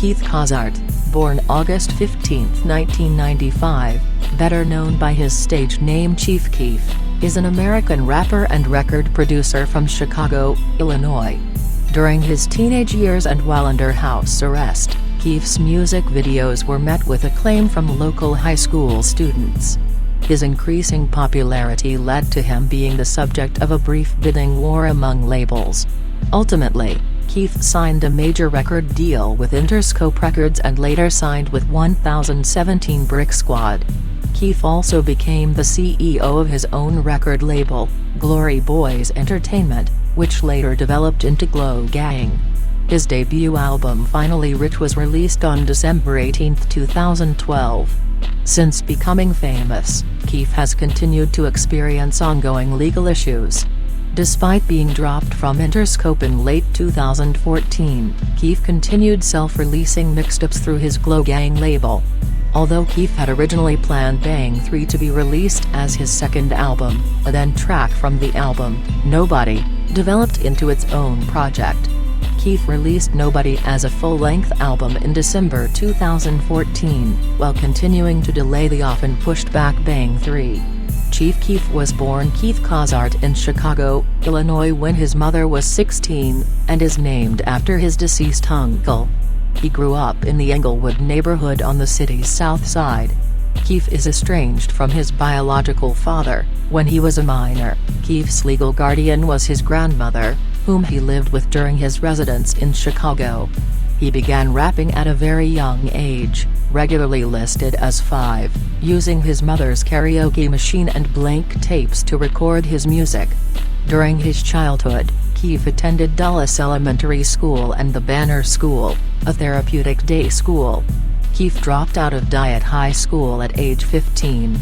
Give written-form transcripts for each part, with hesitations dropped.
Keith Cozart, born August 15, 1995, better known by his stage name Chief Keef, is an American rapper and record producer from Chicago, Illinois. During his teenage years and while under house arrest, Keef's music videos were met with acclaim from local high school students. His increasing popularity led to him being the subject of a brief bidding war among labels. Ultimately, Keef signed a major record deal with Interscope Records and later signed with 1017 Brick Squad. Keef also became the CEO of his own record label, Glory Boys Entertainment, which later developed into Glow Gang. His debut album Finally Rich was released on December 18, 2012. Since becoming famous, Keef has continued to experience ongoing legal issues. Despite being dropped from Interscope in late 2014, Keef continued self-releasing mixtapes through his Glow Gang label. Although Keef had originally planned Bang 3 to be released as his second album, a then track from the album, Nobody, developed into its own project. Keef released Nobody as a full-length album in December 2014, while continuing to delay the often pushed-back Bang 3. Chief Keef was born Keith Cozart in Chicago, Illinois when his mother was 16, and is named after his deceased uncle. He grew up in the Englewood neighborhood on the city's south side. Keef is estranged from his biological father. When he was a minor, Keef's legal guardian was his grandmother, whom he lived with during his residence in Chicago. He began rapping at a very young age, regularly listed as 5, using his mother's karaoke machine and blank tapes to record his music. During his childhood, Keef attended Dulles Elementary School and the Banner School, a therapeutic day school. Keef dropped out of Diet High School at age 15.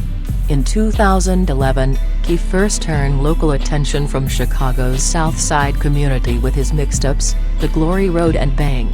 In 2011, Keef first turned local attention from Chicago's South Side community with his mixtapes, The Glory Road and Bang.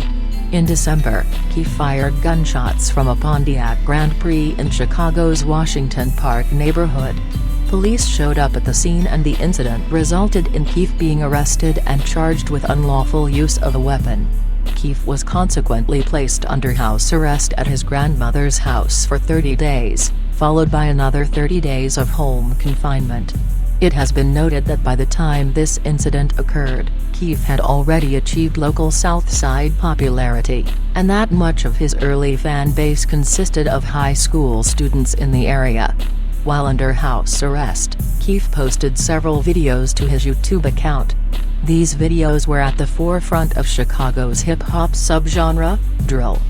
In December, Keef fired gunshots from a Pontiac Grand Prix in Chicago's Washington Park neighborhood. Police showed up at the scene and the incident resulted in Keef being arrested and charged with unlawful use of a weapon. Keef was consequently placed under house arrest at his grandmother's house for 30 days, followed by another 30 days of home confinement. It has been noted that by the time this incident occurred, Keef had already achieved local South Side popularity, and that much of his early fan base consisted of high school students in the area. While under house arrest, Keef posted several videos to his YouTube account. These videos were at the forefront of Chicago's hip-hop subgenre, drill.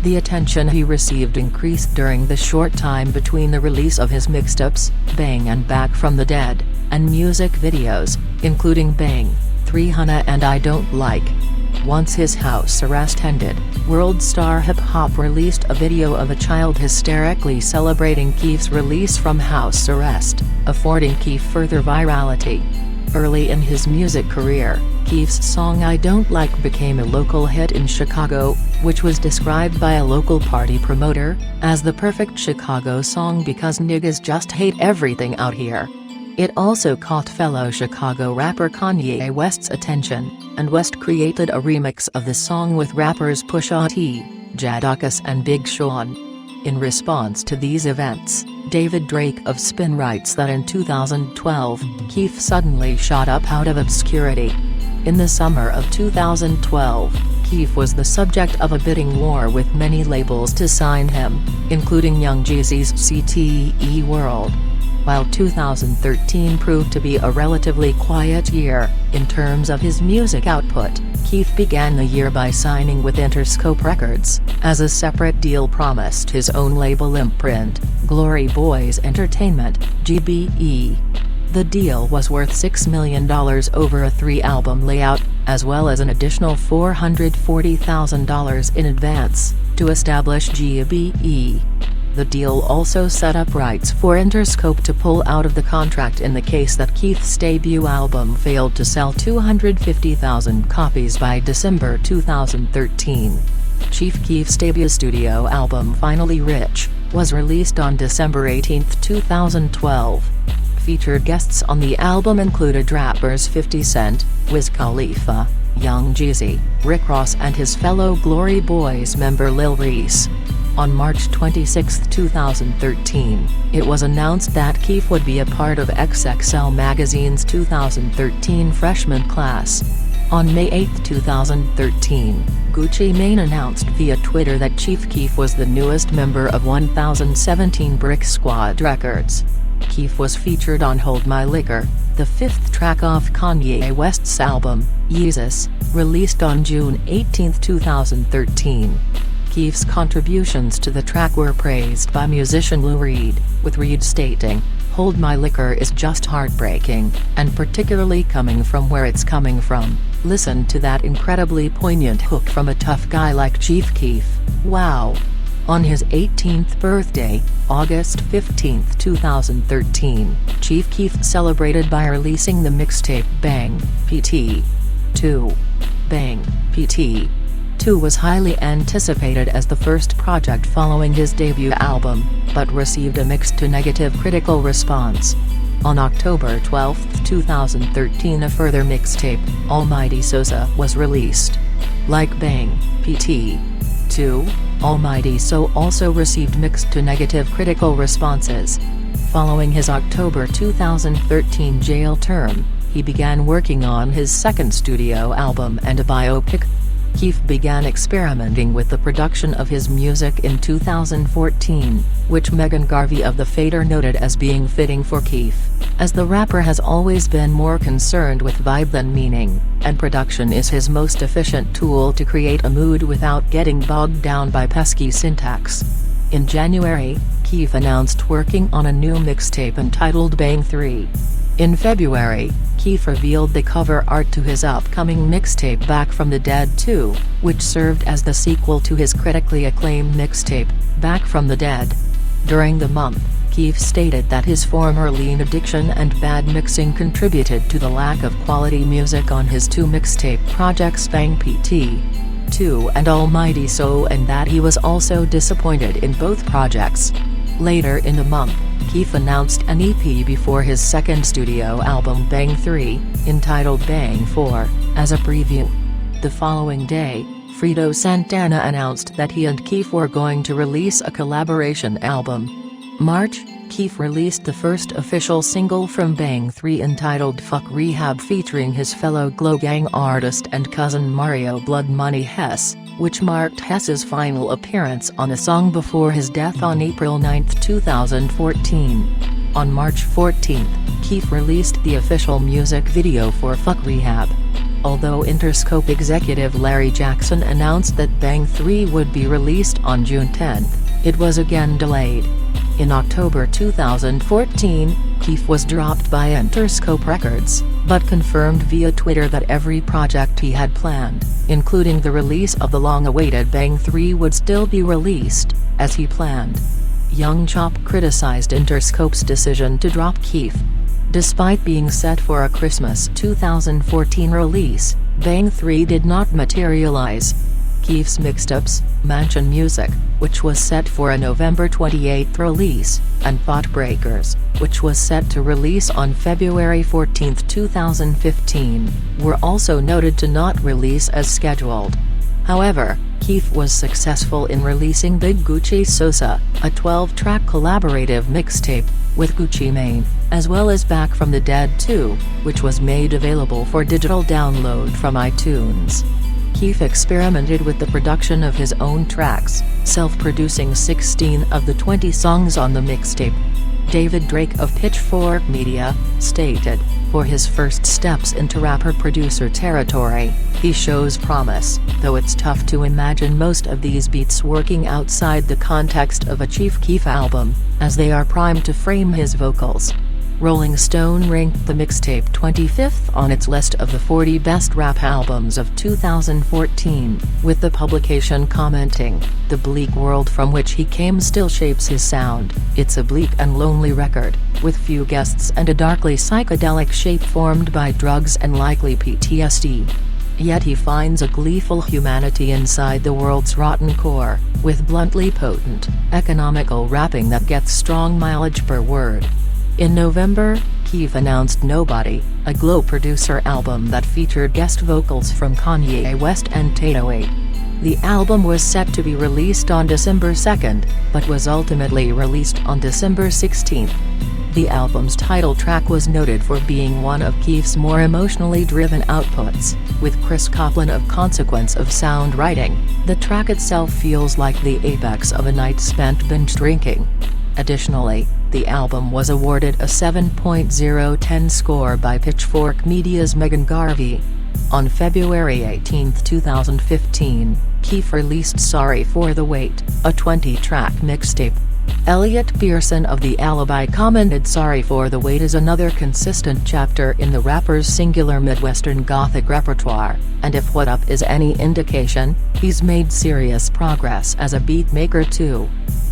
The attention he received increased during the short time between the release of his mixtapes, Bang and Back from the Dead, and music videos, including Bang, 300 and I Don't Like. Once his house arrest ended, World Star Hip Hop released a video of a child hysterically celebrating Keef's release from house arrest, affording Keef further virality. Early in his music career, Keef's song I Don't Like became a local hit in Chicago, which was described by a local party promoter as the perfect Chicago song because niggas just hate everything out here. It also caught fellow Chicago rapper Kanye West's attention, and West created a remix of the song with rappers Pusha T, Jadakiss and Big Sean. In response to these events, David Drake of Spin writes that in 2012, Keef suddenly shot up out of obscurity. In the summer of 2012, Keef was the subject of a bidding war with many labels to sign him, including Young Jeezy's CTE World. While 2013 proved to be a relatively quiet year, in terms of his music output, Keef began the year by signing with Interscope Records, as a separate deal promised his own label imprint, Glory Boys Entertainment, GBE. The deal was worth $6 million over a 3-album layout, as well as an additional $440,000 in advance, to establish GBE. The deal also set up rights for Interscope to pull out of the contract in the case that Keef's debut album failed to sell 250,000 copies by December 2013. Chief Keef's debut studio album Finally Rich was released on December 18, 2012. Featured guests on the album included rappers 50 Cent, Wiz Khalifa, Young Jeezy, Rick Ross and his fellow Glory Boys member Lil Reese. On March 26, 2013, it was announced that Keef would be a part of XXL Magazine's 2013 freshman class. On May 8, 2013, Gucci Mane announced via Twitter that Chief Keef was the newest member of 1017 Brick Squad Records. Keef was featured on Hold My Liquor, the fifth track off Kanye West's album, Yeezus, released on June 18, 2013. Keef's contributions to the track were praised by musician Lou Reed, with Reed stating, "Hold My Liquor is just heartbreaking, and particularly coming from where it's coming from. Listen to that incredibly poignant hook from a tough guy like Chief Keef, wow." On his 18th birthday, August 15, 2013, Chief Keef celebrated by releasing the mixtape Bang, PT. 2. Bang, PT. 2 was highly anticipated as the first project following his debut album, but received a mixed to negative critical response. On October 12, 2013, a further mixtape, Almighty Sosa, was released. Like Bang, PT. 2, Almighty So also received mixed to negative critical responses. Following his October 2013 jail term, he began working on his second studio album and a biopic. Keef began experimenting with the production of his music in 2014, which Megan Garvey of The Fader noted as being fitting for Keef, as the rapper has always been more concerned with vibe than meaning, and production is his most efficient tool to create a mood without getting bogged down by pesky syntax. In January, Keef announced working on a new mixtape entitled Bang 3. In February, Keef revealed the cover art to his upcoming mixtape Back from the Dead 2, which served as the sequel to his critically acclaimed mixtape, Back from the Dead. During the month, Keef stated that his former lean addiction and bad mixing contributed to the lack of quality music on his two mixtape projects Bang PT. 2 and Almighty So, and that he was also disappointed in both projects. Later in the month, Keef announced an EP before his second studio album Bang 3, entitled Bang 4, as a preview. The following day, Fredo Santana announced that he and Keef were going to release a collaboration album. March, Keef released the first official single from Bang 3 entitled Fuck Rehab featuring his fellow Glow Gang artist and cousin Mario Blood Money Hess, which marked Hess's final appearance on the song before his death on April 9, 2014. On March 14, Keef released the official music video for Fuck Rehab. Although Interscope executive Larry Jackson announced that Bang 3 would be released on June 10, it was again delayed. In October 2014, Keef was dropped by Interscope Records, but confirmed via Twitter that every project he had planned, including the release of the long-awaited Bang 3, would still be released, as he planned. Young Chop criticized Interscope's decision to drop Keef. Despite being set for a Christmas 2014 release, Bang 3 did not materialize. Keef's mixtapes, Mansion Music, which was set for a November 28 release, and Thought Breakers, which was set to release on February 14, 2015, were also noted to not release as scheduled. However, Keef was successful in releasing Big Gucci Sosa, a 12-track collaborative mixtape, with Gucci Mane, as well as Back from the Dead 2, which was made available for digital download from iTunes. Keef experimented with the production of his own tracks, self-producing 16 of the 20 songs on the mixtape. David Drake of Pitchfork Media stated, "For his first steps into rapper-producer territory, he shows promise, though it's tough to imagine most of these beats working outside the context of a Chief Keef album, as they are primed to frame his vocals." Rolling Stone ranked the mixtape 25th on its list of the 40 best rap albums of 2014, with the publication commenting, "The bleak world from which he came still shapes his sound. It's a bleak and lonely record, with few guests and a darkly psychedelic shape formed by drugs and likely PTSD. Yet he finds a gleeful humanity inside the world's rotten core, with bluntly potent, economical rapping that gets strong mileage per word." In November, Keef announced Nobody, a Glow producer album that featured guest vocals from Kanye West and Tato. The album was set to be released on December 2, but was ultimately released on December 16. The album's title track was noted for being one of Keef's more emotionally driven outputs, with Chris Copland of Consequence of Sound writing, "The track itself feels like the apex of a night spent binge drinking." Additionally, the album was awarded a 7.0/10 score by Pitchfork Media's Megan Garvey. On February 18, 2015, Keef released Sorry for the Wait, a 20-track mixtape. Elliot Pearson of The Alibi commented, "Sorry for the Wait is another consistent chapter in the rapper's singular Midwestern Gothic repertoire, and if What Up is any indication, he's made serious progress as a beatmaker too."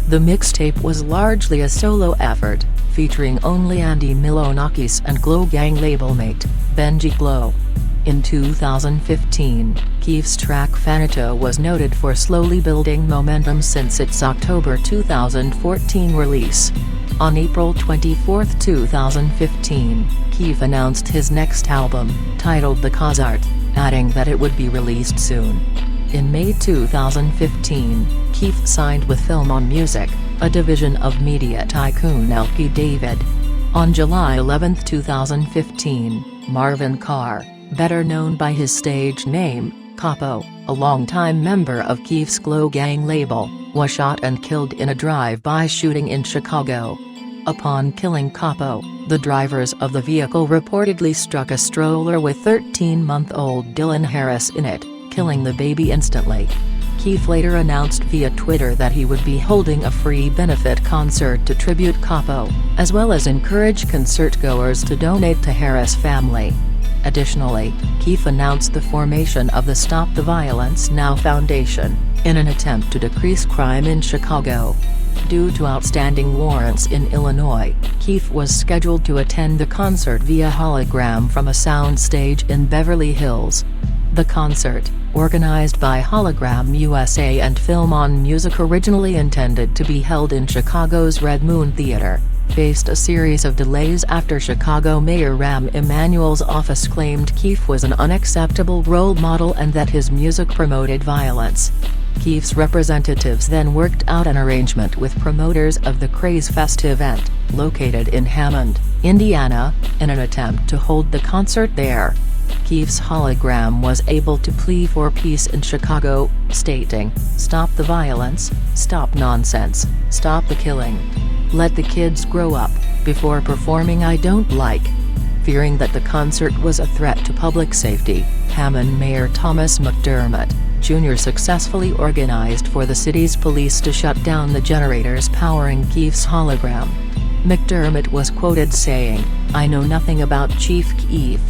The mixtape was largely a solo effort, featuring only Andy Milonakis and Glow Gang labelmate, Benji Glow. In 2015, Keef's track Fanito was noted for slowly building momentum since its October 2014 release. On April 24, 2015, Keef announced his next album, titled The Cause Art, adding that it would be released soon. In May 2015, Keef signed with Film on Music, a division of media tycoon L.P. David. On July 11, 2015, Marvin Carr, better known by his stage name, Capo, a longtime member of Keef's Glow Gang label, was shot and killed in a drive-by shooting in Chicago. Upon killing Capo, the drivers of the vehicle reportedly struck a stroller with 13-month-old Dylan Harris in it, killing the baby instantly. Keef later announced via Twitter that he would be holding a free benefit concert to tribute Capo, as well as encourage concertgoers to donate to Harris' family. Additionally, Keef announced the formation of the Stop the Violence Now Foundation, in an attempt to decrease crime in Chicago. Due to outstanding warrants in Illinois, Keef was scheduled to attend the concert via hologram from a soundstage in Beverly Hills. The concert, organized by Hologram USA and Film on Music, originally intended to be held in Chicago's Red Moon Theater, faced a series of delays after Chicago Mayor Rahm Emanuel's office claimed Keef was an unacceptable role model and that his music promoted violence. Keef's representatives then worked out an arrangement with promoters of the Craze Fest event, located in Hammond, Indiana, in an attempt to hold the concert there. Keef's hologram was able to plea for peace in Chicago, stating, "Stop the violence, stop nonsense, stop the killing. Let the kids grow up," before performing I Don't Like. Fearing that the concert was a threat to public safety, Hammond Mayor Thomas McDermott, Jr. successfully organized for the city's police to shut down the generators powering Keef's hologram. McDermott was quoted saying, "I know nothing about Chief Keef.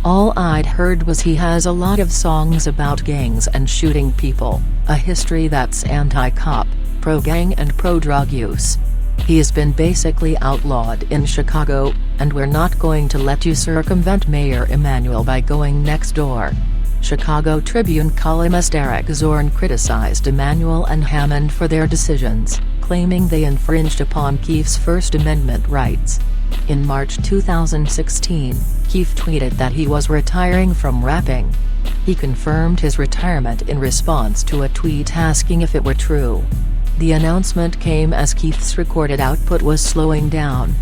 All I'd heard was he has a lot of songs about gangs and shooting people, a history that's anti-cop, pro-gang and pro-drug use. He's been basically outlawed in Chicago, and we're not going to let you circumvent Mayor Emanuel by going next door." Chicago Tribune columnist Eric Zorn criticized Emanuel and Hammond for their decisions, claiming they infringed upon Keef's First Amendment rights. In March 2016, Keef tweeted that he was retiring from rapping. He confirmed his retirement in response to a tweet asking if it were true. The announcement came as Keef's recorded output was slowing down.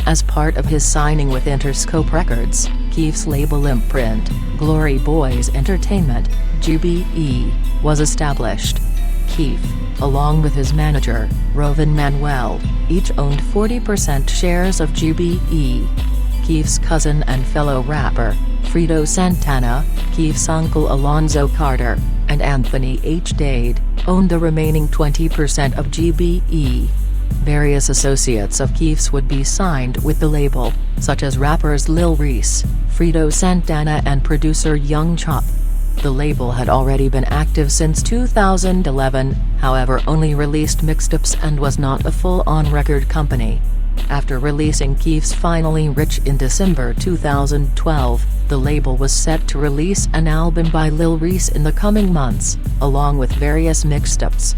As part of his signing with Interscope Records, Keef's label imprint, Glory Boys Entertainment, GBE, was established. Keef, along with his manager, Rovin Manuel, each owned 40% shares of GBE. Keef's cousin and fellow rapper, Fredo Santana, Keef's uncle Alonzo Carter, and Anthony H. Dade, owned the remaining 20% of GBE. Various associates of Keef's would be signed with the label, such as rappers Lil Reese, Fredo Santana and producer Young Chop. The label had already been active since 2011, however only released mixtapes and was not a full-on record company. After releasing Keef's Finally Rich in December 2012, the label was set to release an album by Lil Reese in the coming months, along with various mixtapes.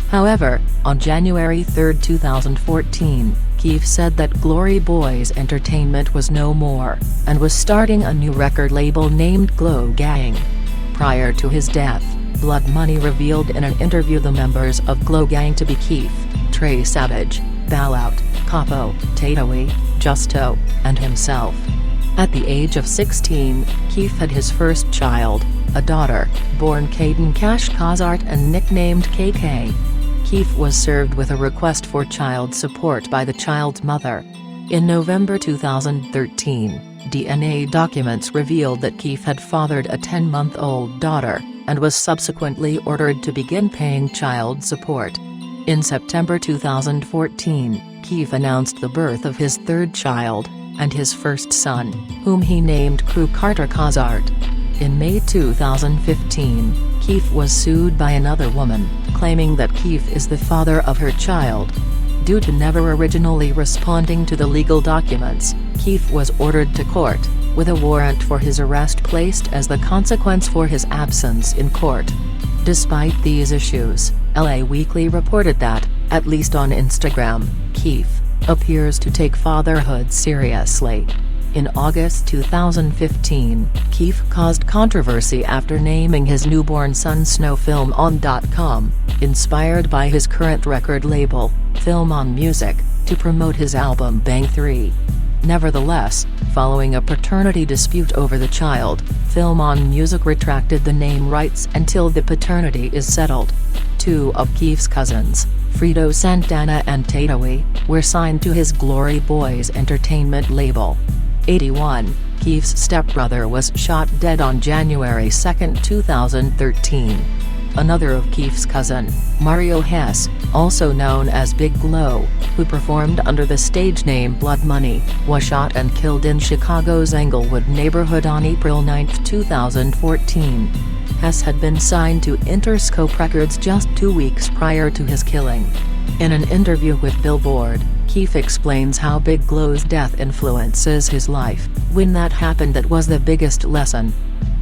However, on January 3, 2014, Keef said that Glory Boys Entertainment was no more, and was starting a new record label named Glow Gang. Prior to his death, Blood Money revealed in an interview the members of Glow Gang to be Keef, Trey Savage, Ballout, Capo, Tatoe, Justo, and himself. At the age of 16, Keef had his first child, a daughter, born Kaden Cash Cozart and nicknamed KK. Keef was served with a request for child support by the child's mother. In November 2013, DNA documents revealed that Keef had fathered a 10-month-old daughter, and was subsequently ordered to begin paying child support. In September 2014, Keef announced the birth of his third child, and his first son, whom he named Crew Carter Cozart. In May 2015, Keef was sued by another woman, claiming that Keef is the father of her child. Due to never originally responding to the legal documents, Keef was ordered to court, with a warrant for his arrest placed as the consequence for his absence in court. Despite these issues, LA Weekly reported that, at least on Instagram, Keef appears to take fatherhood seriously. In August 2015, Keef caused controversy after naming his newborn son Snow Film On.com, inspired by his current record label, Film On Music, to promote his album Bang 3. Nevertheless, following a paternity dispute over the child, Film On Music retracted the name rights until the paternity is settled. Two of Keef's cousins, Fredo Santana and Tatoe, were signed to his Glory Boys Entertainment label. 81, Keef's stepbrother was shot dead on January 2, 2013. Another of Keef's cousin, Mario Hess, also known as Big Glow, who performed under the stage name Blood Money, was shot and killed in Chicago's Englewood neighborhood on April 9, 2014. Hess had been signed to Interscope Records just 2 weeks prior to his killing. In an interview with Billboard, Keef explains how Big Glow's death influences his life. "When that happened, that was the biggest lesson.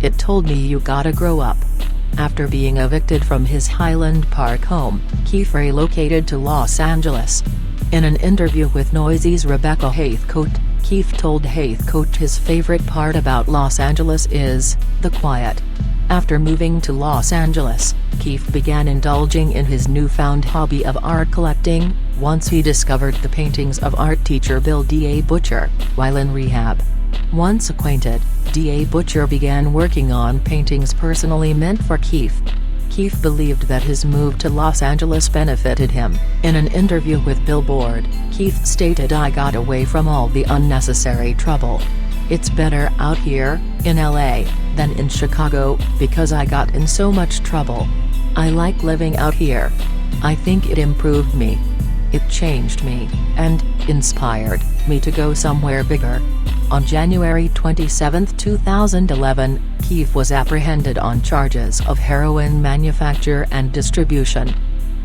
It told me you gotta grow up." After being evicted from his Highland Park home, Keef relocated to Los Angeles. In an interview with Noisy's Rebecca Heathcote, Keef told Heathcote his favorite part about Los Angeles is the quiet. After moving to Los Angeles, Keef began indulging in his newfound hobby of art collecting, once he discovered the paintings of art teacher Bill D.A. Butcher, while in rehab. Once acquainted, D.A. Butcher began working on paintings personally meant for Keef. Keef believed that his move to Los Angeles benefited him. In an interview with Billboard, Keef stated, "I got away from all the unnecessary trouble. It's better out here, in LA, than in Chicago, because I got in so much trouble. I like living out here. I think it improved me. It changed me, and inspired me to go somewhere bigger." On January 27, 2011, Keef was apprehended on charges of heroin manufacture and distribution.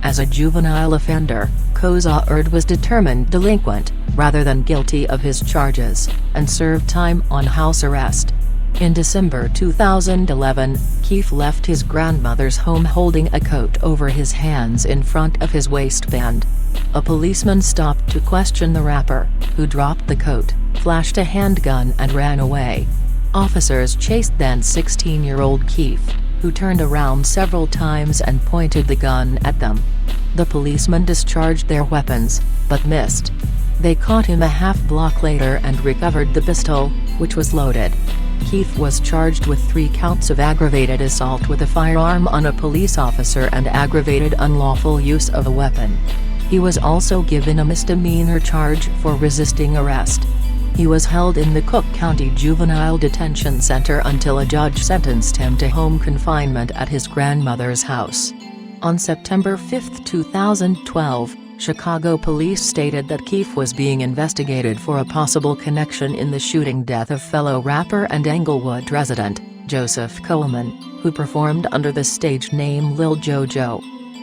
As a juvenile offender, Cozart was determined delinquent, rather than guilty of his charges, and served time on house arrest. In December 2011, Keef left his grandmother's home holding a coat over his hands in front of his waistband. A policeman stopped to question the rapper, who dropped the coat, flashed a handgun and ran away. Officers chased then 16-year-old Keef, who turned around several times and pointed the gun at them. The policemen discharged their weapons, but missed. They caught him a half-block later and recovered the pistol, which was loaded. Keef was charged with 3 counts of aggravated assault with a firearm on a police officer and aggravated unlawful use of a weapon. He was also given a misdemeanor charge for resisting arrest. He was held in the Cook County Juvenile Detention Center until a judge sentenced him to home confinement at his grandmother's house. On September 5, 2012, Chicago police stated that Keef was being investigated for a possible connection in the shooting death of fellow rapper and Englewood resident, Joseph Coleman, who performed under the stage name Lil Jojo.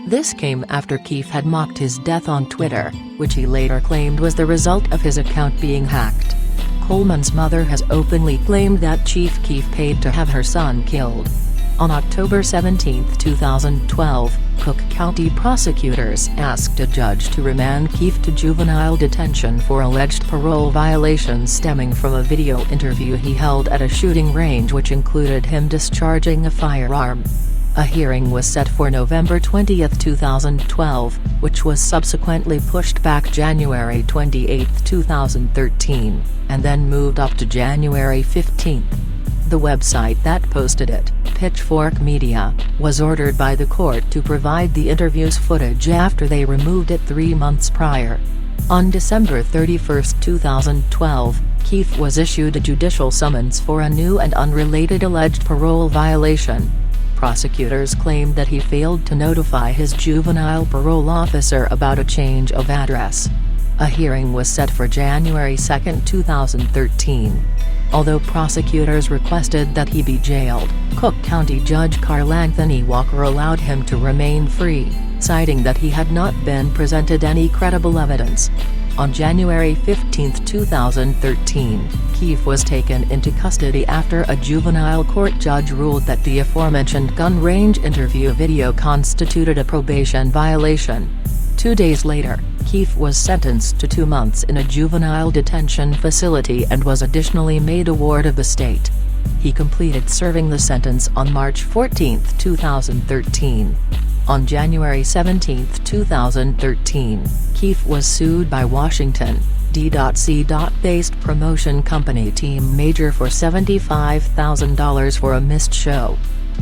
This came after Keef had mocked his death on Twitter, which he later claimed was the result of his account being hacked. Coleman's mother has openly claimed that Chief Keef paid to have her son killed. On October 17, 2012, Cook County prosecutors asked a judge to remand Keef to juvenile detention for alleged parole violations stemming from a video interview he held at a shooting range which included him discharging a firearm. A hearing was set for November 20, 2012, which was subsequently pushed back January 28, 2013, and then moved up to January 15. The website that posted it, Pitchfork Media, was ordered by the court to provide the interview's footage after they removed it 3 months prior. On December 31, 2012, Keef was issued a judicial summons for a new and unrelated alleged parole violation. Prosecutors claimed that he failed to notify his juvenile parole officer about a change of address. A hearing was set for January 2, 2013. Although prosecutors requested that he be jailed, Cook County Judge Carl Anthony Walker allowed him to remain free, citing that he had not been presented any credible evidence. On January 15, 2013, Keef was taken into custody after a juvenile court judge ruled that the aforementioned gun range interview video constituted a probation violation. 2 days later, Keef was sentenced to 2 months in a juvenile detention facility and was additionally made a ward of the state. He completed serving the sentence on March 14, 2013. On January 17, 2013, Keef was sued by Washington, D.C.-based promotion company Team Major for $75,000 for a missed show.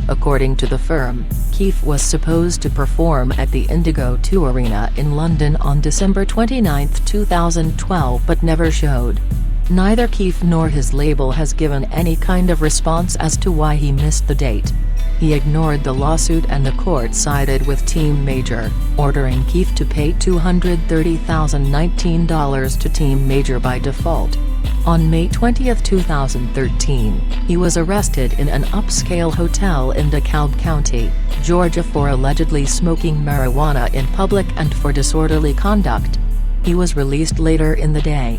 According to the firm, Keef was supposed to perform at the Indigo 2 Arena in London on December 29, 2012 but never showed. Neither Keef nor his label has given any kind of response as to why he missed the date. He ignored the lawsuit and the court sided with Team Major, ordering Keef to pay $230,019 to Team Major by default. On May 20, 2013, he was arrested in an upscale hotel in DeKalb County, Georgia for allegedly smoking marijuana in public and for disorderly conduct. He was released later in the day.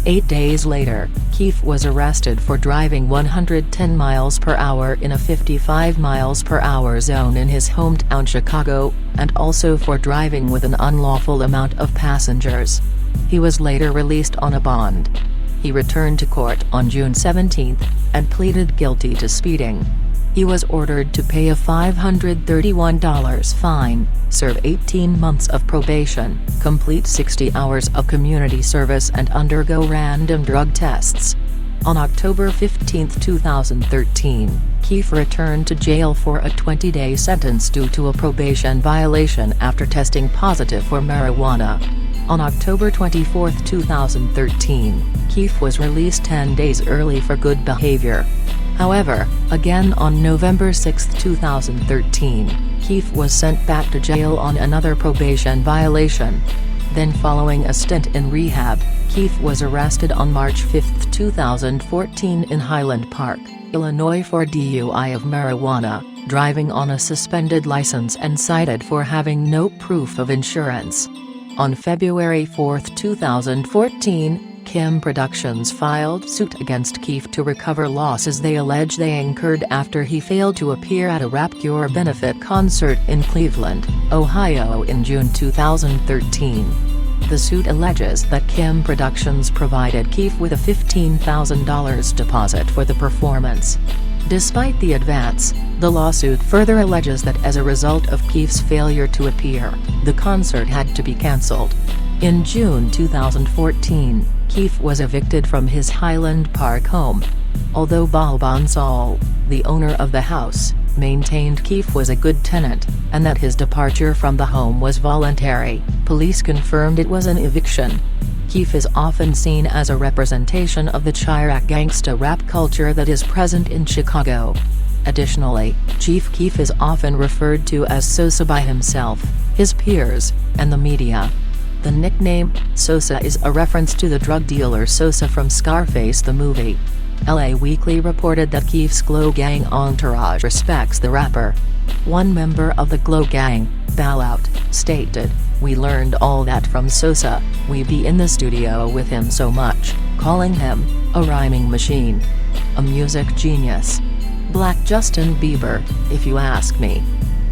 8 days later, Keef was arrested for driving 110 miles per hour in a 55 miles per hour zone in his hometown Chicago, and also for driving with an unlawful amount of passengers. He was later released on a bond. He returned to court on June 17, and pleaded guilty to speeding. He was ordered to pay a $531 fine, serve 18 months of probation, complete 60 hours of community service and undergo random drug tests. On October 15, 2013, Keef returned to jail for a 20-day sentence due to a probation violation after testing positive for marijuana. On October 24, 2013, Keef was released 10 days early for good behavior. However, again on November 6, 2013, Keef was sent back to jail on another probation violation. Then following a stint in rehab, Keef was arrested on March 5, 2014 in Highland Park, Illinois for DUI of marijuana, driving on a suspended license and cited for having no proof of insurance. On February 4, 2014, Kim Productions filed suit against Keef to recover losses they allege they incurred after he failed to appear at a Rap Cure benefit concert in Cleveland, Ohio in June 2013. The suit alleges that Kim Productions provided Keef with a $15,000 deposit for the performance. Despite the advance, the lawsuit further alleges that as a result of Keef's failure to appear, the concert had to be cancelled. In June 2014, Keef was evicted from his Highland Park home. Although Bob Onsall, the owner of the house, maintained Keef was a good tenant, and that his departure from the home was voluntary, police confirmed it was an eviction. Keef is often seen as a representation of the Chiraq gangsta rap culture that is present in Chicago. Additionally, Chief Keef is often referred to as Sosa by himself, his peers, and the media. The nickname, Sosa, is a reference to the drug dealer Sosa from Scarface the movie. LA Weekly reported that Keef's Glow Gang entourage respects the rapper. One member of the Glow Gang, Ballout, stated, "We learned all that from Sosa, we be in the studio with him so much, calling him a rhyming machine. A music genius. Black Justin Bieber, if you ask me."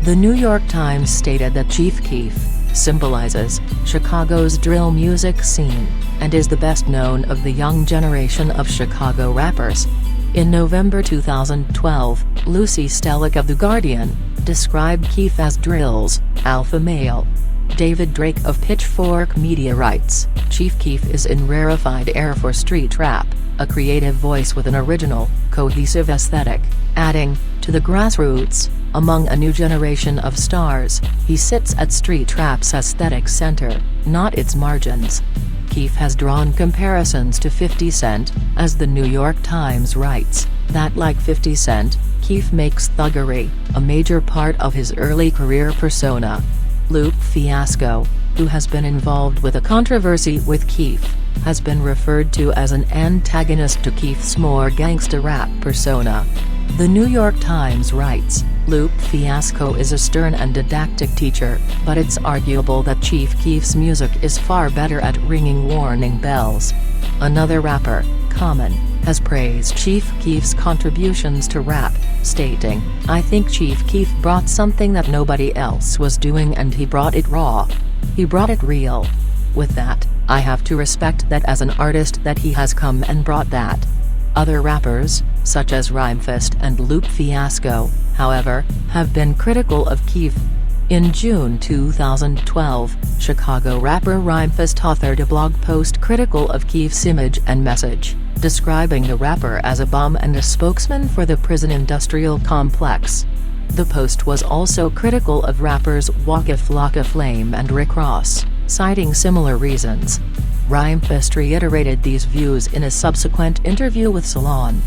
The New York Times stated that Chief Keef symbolizes Chicago's drill music scene, and is the best known of the young generation of Chicago rappers. In November 2012, Lucy Stellick of The Guardian described Keef as drill's alpha male. David Drake of Pitchfork Media writes, Chief Keef is in rarefied air for street rap, a creative voice with an original, cohesive aesthetic, adding, to the grassroots, among a new generation of stars, he sits at street rap's aesthetic center, not its margins. Keef has drawn comparisons to 50 Cent, as the New York Times writes, that like 50 Cent, Keef makes thuggery a major part of his early career persona. Lupe Fiasco, who has been involved with a controversy with Keef, has been referred to as an antagonist to Keef's more gangster rap persona. The New York Times writes, Lupe Fiasco is a stern and didactic teacher, but it's arguable that Chief Keef's music is far better at ringing warning bells. Another rapper, Common, has praised Chief Keef's contributions to rap, stating, I think Chief Keef brought something that nobody else was doing, and he brought it raw. He brought it real. With that, I have to respect that as an artist, that he has come and brought that. Other rappers, such as Rhymefest and Lupe Fiasco, however, have been critical of Keef. In June 2012, Chicago rapper Rhymefest authored a blog post critical of Keef's image and message, describing the rapper as a bum and a spokesman for the prison industrial complex. The post was also critical of rappers Waka Flocka Flame and Rick Ross, citing similar reasons. Rhymefest reiterated these views in a subsequent interview with Salon.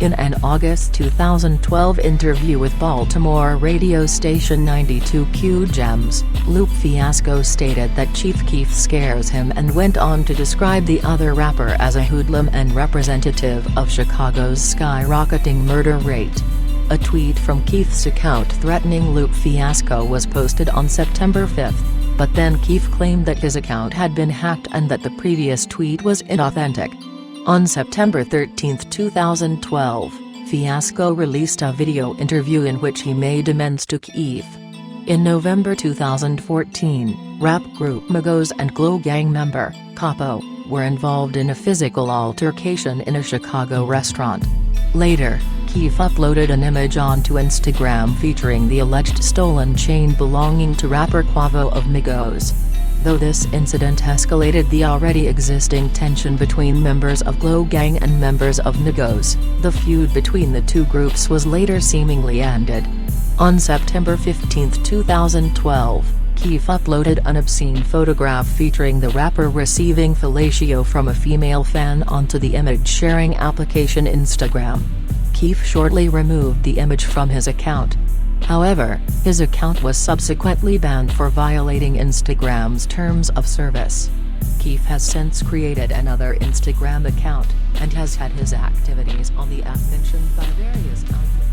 In an August 2012 interview with Baltimore radio station 92Q Gems, Lupe Fiasco stated that Chief Keef scares him, and went on to describe the other rapper as a hoodlum and representative of Chicago's skyrocketing murder rate. A tweet from Keef's account threatening Lupe Fiasco was posted on September 5, but then Keef claimed that his account had been hacked and that the previous tweet was inauthentic. On September 13, 2012, Fiasco released a video interview in which he made amends to Keef. In November 2014, rap group Migos and Glow Gang member, Capo, were involved in a physical altercation in a Chicago restaurant. Later, Keef uploaded an image onto Instagram featuring the alleged stolen chain belonging to rapper Quavo of Migos. Though this incident escalated the already existing tension between members of Glow Gang and members of Migos, the feud between the two groups was later seemingly ended. On September 15, 2012, Keef uploaded an obscene photograph featuring the rapper receiving fellatio from a female fan onto the image-sharing application Instagram. Keef shortly removed the image from his account. However, his account was subsequently banned for violating Instagram's terms of service. Keef has since created another Instagram account, and has had his activities on the app mentioned by various outlets.